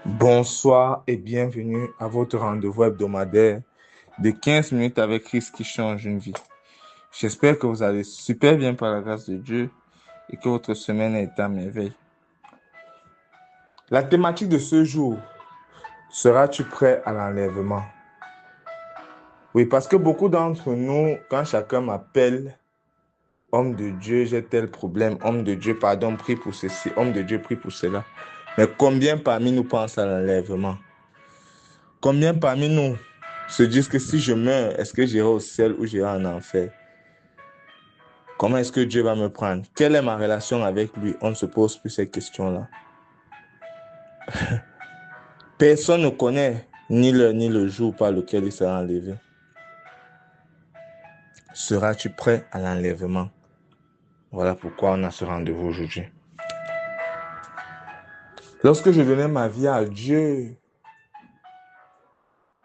Bonsoir et bienvenue à votre rendez-vous hebdomadaire de 15 minutes avec Christ qui change une vie. J'espère que vous allez super bien par la grâce de Dieu et que votre semaine a été à merveille. La thématique de ce jour, seras-tu prêt à l'enlèvement? Oui, parce que beaucoup d'entre nous, quand chacun m'appelle, homme de Dieu, j'ai tel problème, homme de Dieu, pardon, prie pour ceci, homme de Dieu, prie pour cela. Mais combien parmi nous pensent à l'enlèvement? Combien parmi nous se disent que si je meurs, est-ce que j'irai au ciel ou j'irai en enfer? Comment est-ce que Dieu va me prendre? Quelle est ma relation avec lui? On ne se pose plus ces questions-là. Personne ne connaît ni l'heure ni le jour par lequel il sera enlevé. Seras-tu prêt à l'enlèvement? Voilà pourquoi on a ce rendez-vous aujourd'hui. Lorsque je donnais ma vie à Dieu,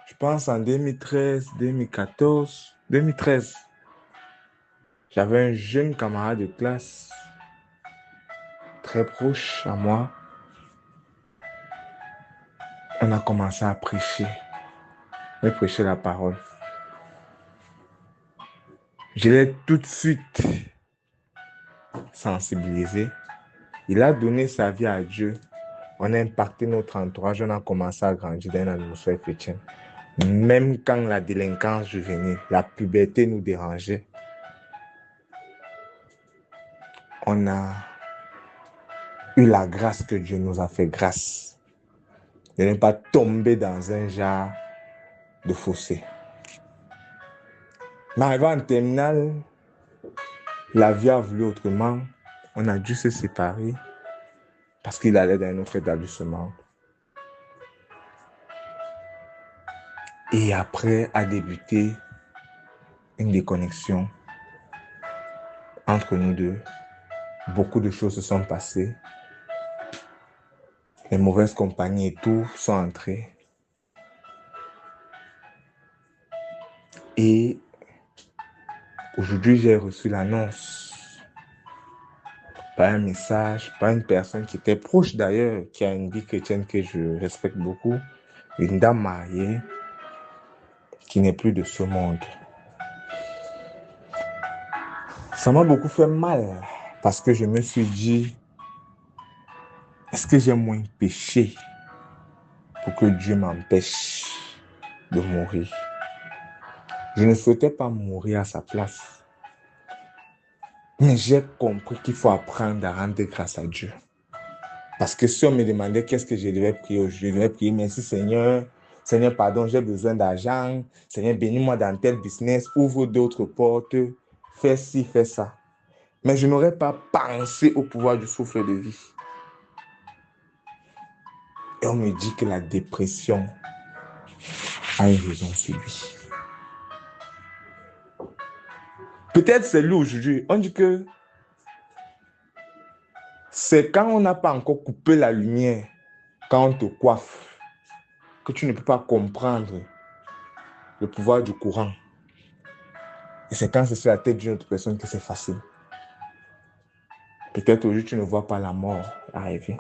je pense en 2013, 2014, 2013, j'avais un jeune camarade de classe très proche à moi. On a commencé à prêcher la parole. Je l'ai tout de suite sensibilisé. Il a donné sa vie à Dieu. On a impacté notre entourage. On a commencé à grandir dans une atmosphère chrétienne. Même quand la délinquance juvénile, la puberté nous dérangeait, on a eu la grâce que Dieu nous a fait grâce. De ne pas tomber dans un genre de fossé. Mais arrivé en terminale, la vie a voulu autrement. On a dû se séparer parce qu'il allait dans un autre établissement. Et après a débuté une déconnexion entre nous deux. Beaucoup de choses se sont passées. Les mauvaises compagnies et tout sont entrées. Et aujourd'hui, j'ai reçu l'annonce par un message, par une personne qui était proche d'ailleurs, qui a une vie chrétienne que je respecte beaucoup, une dame mariée qui n'est plus de ce monde. Ça m'a beaucoup fait mal parce que je me suis dit, est-ce que j'ai moins péché pour que Dieu m'empêche de mourir? Je ne souhaitais pas mourir à sa place. Mais j'ai compris qu'il faut apprendre à rendre grâce à Dieu. Parce que si on me demandait qu'est-ce que je devais prier, je devais prier, merci Seigneur. Seigneur, pardon, j'ai besoin d'argent. Seigneur, bénis-moi dans tel business. Ouvre d'autres portes. Fais ci, fais ça. Mais je n'aurais pas pensé au pouvoir du souffle de vie. Et on me dit que la dépression a une raison sur lui. Peut-être c'est lui aujourd'hui. On dit que c'est quand on n'a pas encore coupé la lumière, quand on te coiffe, que tu ne peux pas comprendre le pouvoir du courant. Et c'est quand c'est sur la tête d'une autre personne que c'est facile. Peut-être aujourd'hui tu ne vois pas la mort arriver.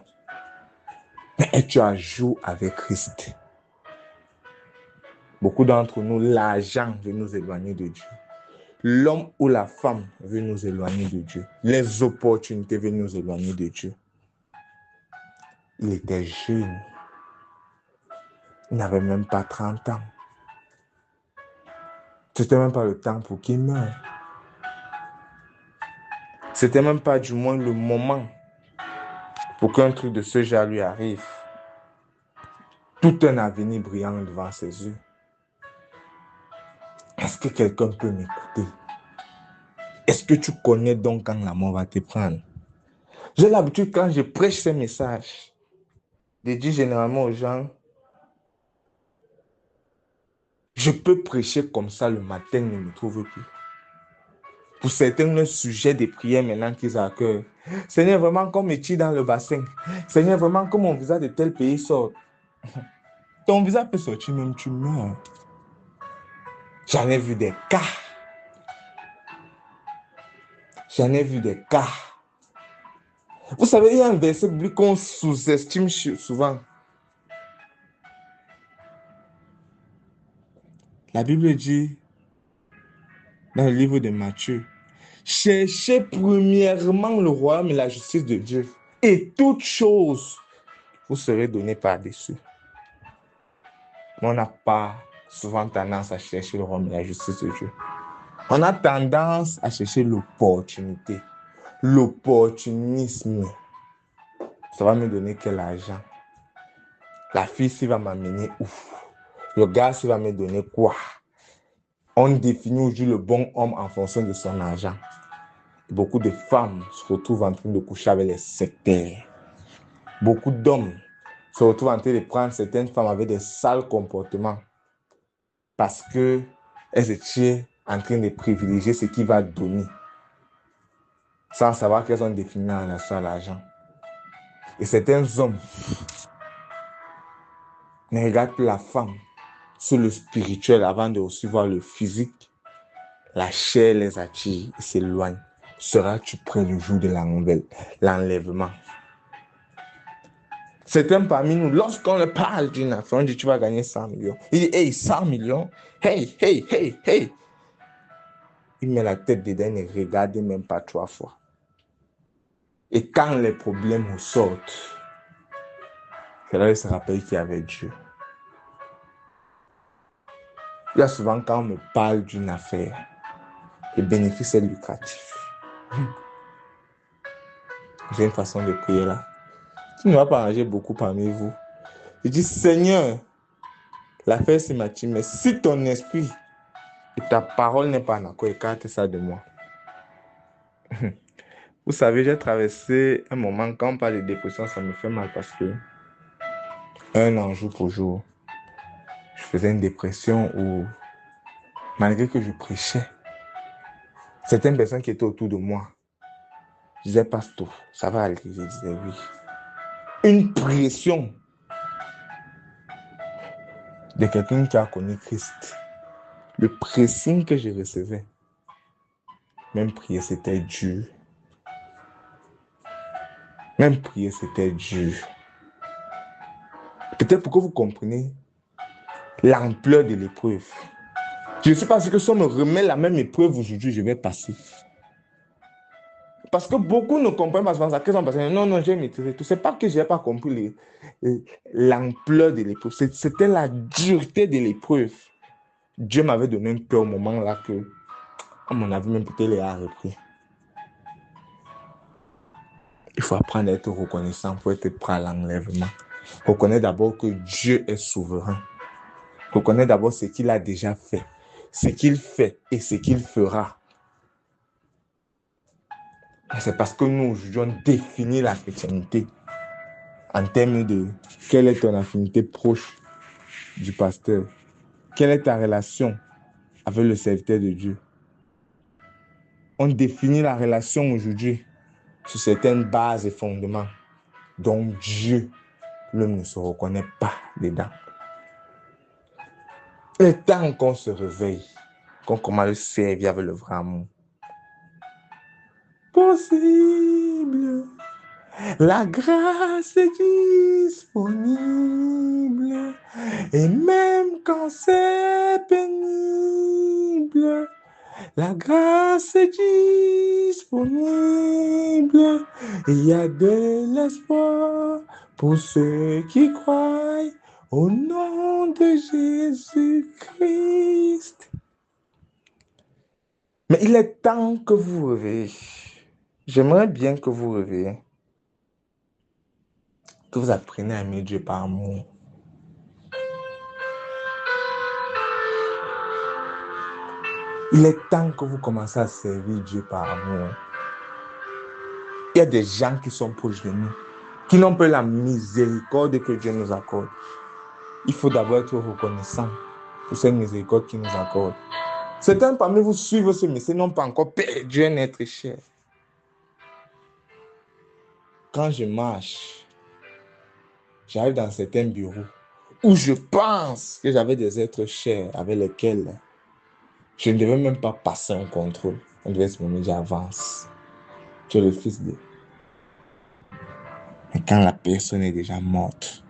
Mais tu as joué avec Christ. Beaucoup d'entre nous, l'argent veut nous éloigner de Dieu. L'homme ou la femme veut nous éloigner de Dieu. Les opportunités veulent nous éloigner de Dieu. Il était jeune. Il n'avait même pas 30 ans. C'était même pas le temps pour qu'il meure. C'était même pas du moins le moment pour qu'un truc de ce genre lui arrive. Tout un avenir brillant devant ses yeux. Est-ce que quelqu'un peut m'écouter? Est-ce que tu connais donc quand la mort va te prendre? J'ai l'habitude quand je prêche ces messages de dire généralement aux gens, je peux prêcher comme ça le matin, ne me trouve plus. Pour certains, le sujet des prières maintenant qu'ils ont à cœur. Seigneur, vraiment comme me tire dans le bassin. Seigneur, vraiment comme mon visa de tel pays sort. Ton visa peut sortir même tu meurs. J'en ai vu des cas. J'en ai vu des cas. Vous savez, il y a un verset biblique qu'on sous-estime souvent. La Bible dit, dans le livre de Matthieu, cherchez premièrement le royaume et la justice de Dieu, et toutes choses vous serez données par-dessus. Mais on n'a pas souvent tendance à chercher le royaume et la justice de Dieu. On a tendance à chercher l'opportunité, l'opportunisme. Ça va me donner quel argent? La fille, s'il va m'amener où? Le gars, s'il va me donner quoi? On définit aujourd'hui le bon homme en fonction de son argent. Beaucoup de femmes se retrouvent en train de coucher avec les sectaires. Beaucoup d'hommes se retrouvent en train de prendre certaines femmes avec des sales comportements parce qu'elles étaient en train de privilégier ce qui va donner sans savoir qu'elles ont défini en relation à l'argent. Et certains hommes ne regardent plus la femme sur le spirituel avant de aussi voir le physique. La chair les attire et s'éloigne. Seras-tu prêt le jour de l'enlèvement? Certains parmi nous, lorsqu'on leur parle d'une affaire, on dit tu vas gagner 100 millions. Il dit hey, 100 millions? Hey, hey, hey, hey. Il met la tête dedans et ne regarde même pas 3 fois. Et quand les problèmes ressortent, c'est là qu'il se rappelle qu'il y avait Dieu. Il y a souvent quand on me parle d'une affaire, le bénéfice est lucratif. J'ai une façon de prier là. Qui ne va pas arranger beaucoup parmi vous. Je dis, Seigneur, l'affaire c'est ma team, mais si ton esprit et ta parole n'est pas en accord, écarte ça de moi. Vous savez, j'ai traversé un moment, quand on parle de dépression, ça me fait mal parce que un an jour pour jour, je faisais une dépression où, malgré que je prêchais, certaines personnes qui étaient autour de moi disaient, pasteur, ça va aller. Je disais oui. Une pression de quelqu'un qui a connu Christ. Le pressing que je recevais, même prier, c'était dur. Même prier, c'était dur. Peut-être pour que vous compreniez l'ampleur de l'épreuve. Je ne sais pas si que si on me remet la même épreuve aujourd'hui, je vais passer. Parce que beaucoup ne comprennent pas ça. Non, j'ai maîtrisé tout. C'est pas que je n'ai pas compris l'ampleur de l'épreuve. C'était la dureté de l'épreuve. Dieu m'avait donné un peu au moment là que, à mon avis, même peut-être les a repris. Il faut apprendre à être reconnaissant pour être prêt à l'enlèvement. Reconnaître d'abord que Dieu est souverain. Reconnaître d'abord ce qu'il a déjà fait, ce qu'il fait et ce qu'il fera. C'est parce que nous, aujourd'hui, on définit la chrétienté en termes de quelle est ton affinité proche du pasteur. Quelle est ta relation avec le serviteur de Dieu? On définit la relation aujourd'hui sur certaines bases et fondements dont Dieu lui ne se reconnaît pas dedans. Il est temps qu'on se réveille, qu'on commence à le servir avec le vrai amour. Possible, la grâce est disponible, et même quand c'est pénible, la grâce est disponible, il y a de l'espoir pour ceux qui croient au nom de Jésus-Christ. Mais il est temps que vous réveillez. J'aimerais bien que vous réveillez. Que vous appreniez à aimer Dieu par amour. Il est temps que vous commencez à servir Dieu par amour. Il y a des gens qui sont proches de nous, qui n'ont pas la miséricorde que Dieu nous accorde. Il faut d'abord être reconnaissant pour cette miséricorde qu'il nous accorde. Certains parmi vous suivent ce message, n'ont pas encore perdu un être cher. Quand je marche, j'arrive dans certains bureaux où je pense que j'avais des êtres chers avec lesquels je ne devais même pas passer un contrôle. On devait se demander, j'avance. Tu es le fils de... Mais quand la personne est déjà morte,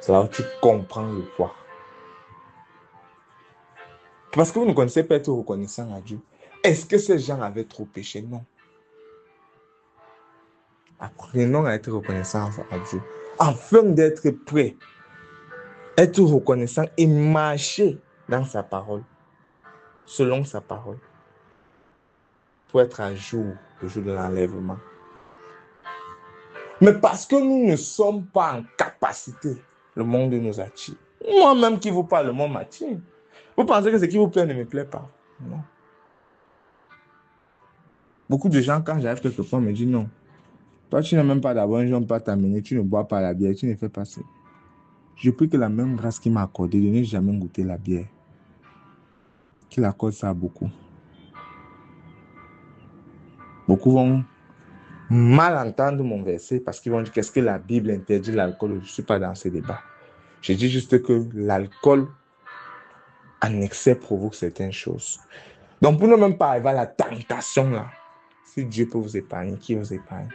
c'est là où tu comprends le poids. Parce que vous ne connaissez pas être reconnaissant à Dieu. Est-ce que ces gens avaient trop péché? Non. Apprenons à être reconnaissant à Dieu, afin d'être prêt, être reconnaissant et marcher dans sa parole, selon sa parole, pour être à jour le jour de l'enlèvement. Mais parce que nous ne sommes pas en capacité, le monde nous attire. Moi-même qui vous parle, le monde m'attire. Vous pensez que ce qui vous plaît ne me plaît pas? Non. Beaucoup de gens, quand j'arrive quelque part, me disent non. Toi, tu n'as même pas d'abord, je ne peux pas t'amener, tu ne bois pas la bière, tu ne fais pas ça. Je prie que la même grâce qu'il m'a accordée de ne jamais goûter la bière, qu'il accorde ça à beaucoup. Beaucoup vont mal entendre mon verset parce qu'ils vont dire qu'est-ce que la Bible interdit l'alcool. Je ne suis pas dans ce débat. Je dis juste que l'alcool en excès provoque certaines choses. Donc, pour ne même pas arriver à la tentation là, si Dieu peut vous épargner, qui vous épargne?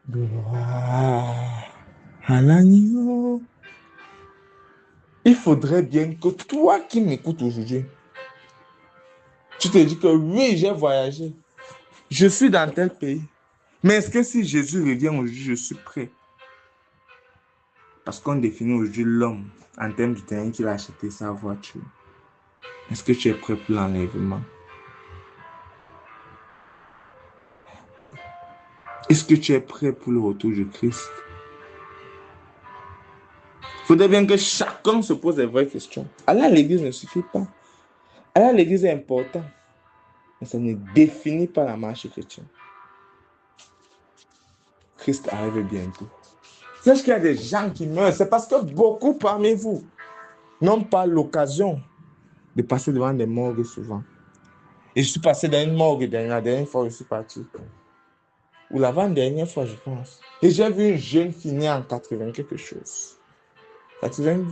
Gloire à l'agneau. Il faudrait bien que toi qui m'écoutes aujourd'hui, tu te dis que oui, j'ai voyagé. Je suis dans tel pays. Mais est-ce que si Jésus revient aujourd'hui, je suis prêt? Parce qu'on définit aujourd'hui l'homme en termes du terrain qu'il a acheté sa voiture. Est-ce que tu es prêt pour l'enlèvement? Est-ce que tu es prêt pour le retour de Christ? Il faudrait bien que chacun se pose des vraies questions. Aller à l'église ne suffit pas. Aller à l'église est important. Mais ça ne définit pas la marche chrétienne. Christ arrive bientôt. Sache qu'il y a des gens qui meurent. C'est parce que beaucoup parmi vous n'ont pas l'occasion de passer devant des morgues souvent. Et je suis passé dans une morgue la dernière fois où je suis parti. Ou l'avant-dernière fois, je pense. Et j'ai vu une jeune fille née en 80 quelque chose. 80,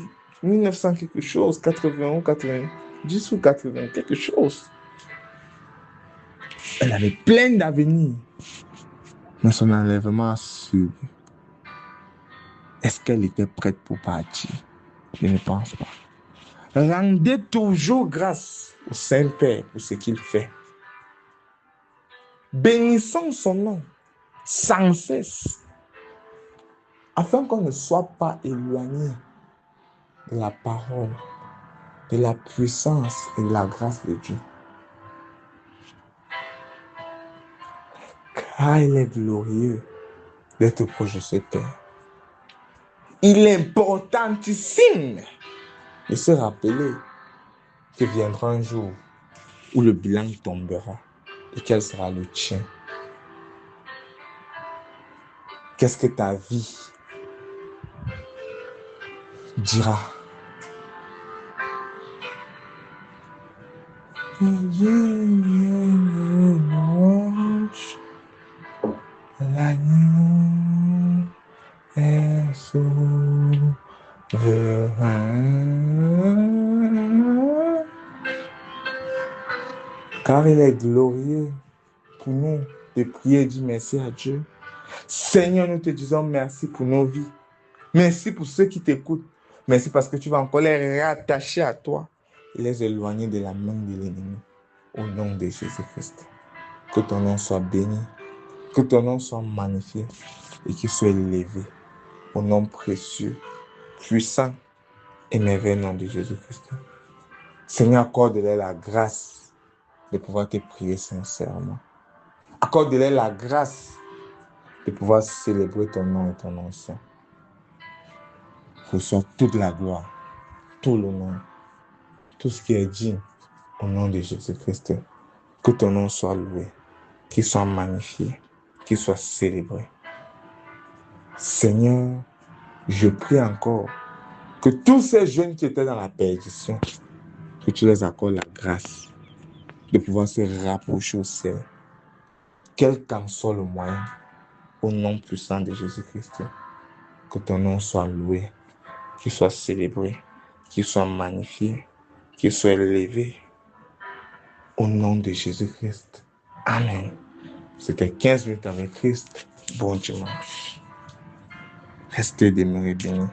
1900 quelque chose, 80 ou 90 ou 80 quelque chose. Elle avait plein d'avenir. Mais son enlèvement a suivi. Est-ce qu'elle était prête pour partir? Je ne pense pas. Rendez toujours grâce au Saint-Père pour ce qu'il fait. Bénissons son nom sans cesse, afin qu'on ne soit pas éloigné de la parole, de la puissance et de la grâce de Dieu. Car il est glorieux d'être proche de ce Père. Il est importantissime de se rappeler que viendra un jour où le bilan tombera et quel sera le tien. Qu'est-ce que ta vie dira? L'agneau est souverain. Car il est glorieux pour nous de prier et dire merci à Dieu. Seigneur, nous te disons merci pour nos vies. Merci pour ceux qui t'écoutent. Merci parce que tu vas encore les rattacher à toi et les éloigner de la main de l'ennemi. Au nom de Jésus-Christ. Que ton nom soit béni. Que ton nom soit magnifié et qu'il soit élevé. Au nom précieux, puissant et merveilleux nom de Jésus-Christ. Seigneur, accorde-leur la grâce de pouvoir te prier sincèrement. Accorde-leur la grâce de pouvoir célébrer ton nom et ton nom saint. Reçois toute la gloire, tout l'honneur, tout ce qui est digne au nom de Jésus-Christ. Que ton nom soit loué, qu'il soit magnifié, qu'il soit célébré. Seigneur, je prie encore que tous ces jeunes qui étaient dans la perdition, que tu les accordes la grâce de pouvoir se rapprocher au ciel, quel qu'en soit le moyen, au nom puissant de Jésus-Christ. Que ton nom soit loué, qu'il soit célébré, qu'il soit magnifié, qu'il soit élevé, au nom de Jésus-Christ. Amen. C'était 15 minutes avec Christ. Bon dimanche. Restez demeurés bénis.